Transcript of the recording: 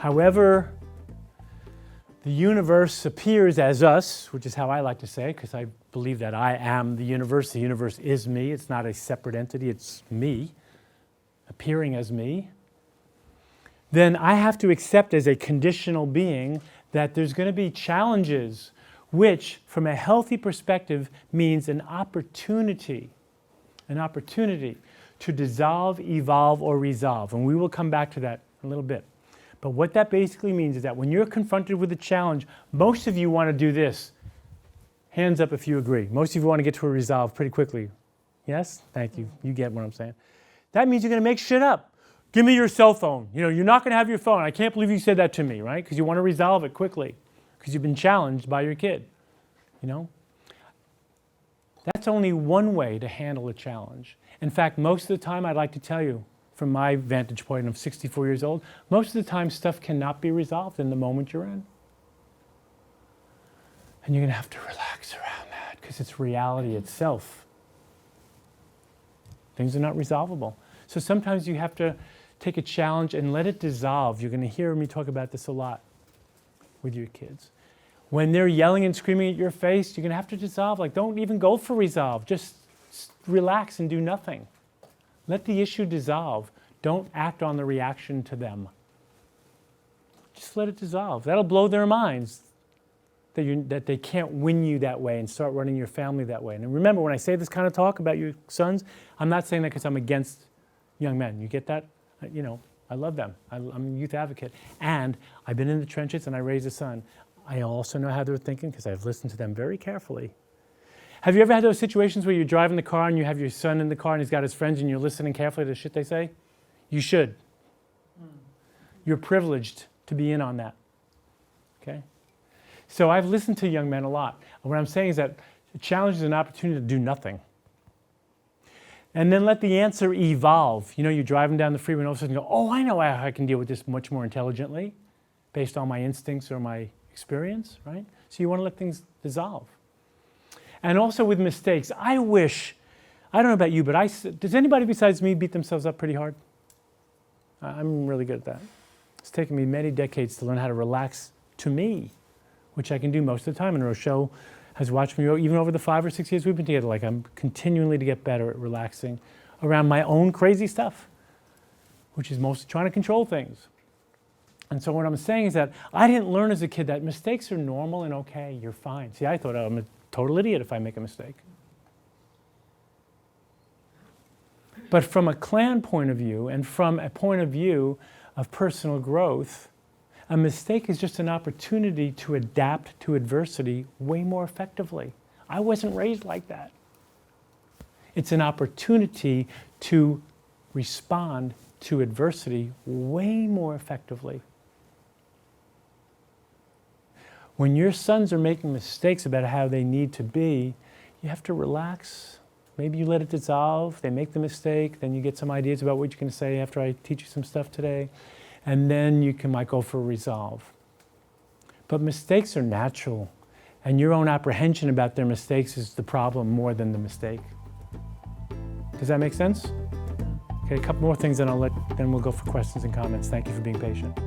However, the universe appears as us, which is how I like to say, because I believe that I am the universe is me, it's not a separate entity, it's me, appearing as me, then I have to accept as a conditional being that there's going to be challenges, which from a healthy perspective means an opportunity to dissolve, evolve, or resolve. And we will come back to that in a little bit. But what that basically means is that when you're confronted with a challenge, most of you want to do this. Hands up if you agree. Most of you want to get to a resolve pretty quickly. Yes? Thank you. You get what I'm saying. That means you're going to make shit up. Give me your cell phone. You know, you're not going to have your phone. I can't believe you said that to me, right? Because you want to resolve it quickly. Because you've been challenged by your kid. You know? That's only one way to handle a challenge. In fact, most of the time, I'd like to tell you, from my vantage point of 64 years old, most of the time stuff cannot be resolved in the moment you're in. And you're going to have to relax around that because it's reality itself. Things are not resolvable. So sometimes you have to take a challenge and let it dissolve. You're going to hear me talk about this a lot with your kids. When they're yelling and screaming at your face, you're going to have to dissolve. Like, don't even go for resolve. Just relax and do nothing. Let the issue dissolve. Don't act on the reaction to them. Just let it dissolve. That'll blow their minds that they can't win you that way and start running your family that way. And remember, when I say this kind of talk about your sons, I'm not saying that because I'm against young men. You get that? You know, I love them. I'm a youth advocate. And I've been in the trenches and I raised a son. I also know how they're thinking because I've listened to them very carefully. Have you ever had those situations where you're driving the car and you have your son in the car and he's got his friends and you're listening carefully to the shit they say? You should. You're privileged to be in on that. Okay? So I've listened to young men a lot. And what I'm saying is that the challenge is an opportunity to do nothing. And then let the answer evolve. You know, you're driving down the freeway and all of a sudden you go, oh, I know how I can deal with this much more intelligently based on my instincts or my experience, right? So you want to let things dissolve. And also with mistakes, I don't know about you, but does anybody besides me beat themselves up pretty hard? I'm really good at that. It's taken me many decades to learn how to relax to me, which I can do most of the time. And Rochelle has watched me even over the 5 or 6 years we've been together. Like, I'm continually to get better at relaxing around my own crazy stuff, which is mostly trying to control things. And so what I'm saying is that I didn't learn as a kid that mistakes are normal and okay, you're fine. See, I thought, oh, I'm a total idiot if I make a mistake. But from a clan point of view and from a point of view of personal growth, a mistake is just an opportunity to adapt to adversity way more effectively. I wasn't raised like that. It's an opportunity to respond to adversity way more effectively. When your sons are making mistakes about how they need to be, you have to relax. Maybe you let it dissolve. They make the mistake. Then you get some ideas about what you're going to say after I teach you some stuff today. And then you might go for a resolve. But mistakes are natural. And your own apprehension about their mistakes is the problem more than the mistake. Does that make sense? Okay, a couple more things, then we'll go for questions and comments. Thank you for being patient.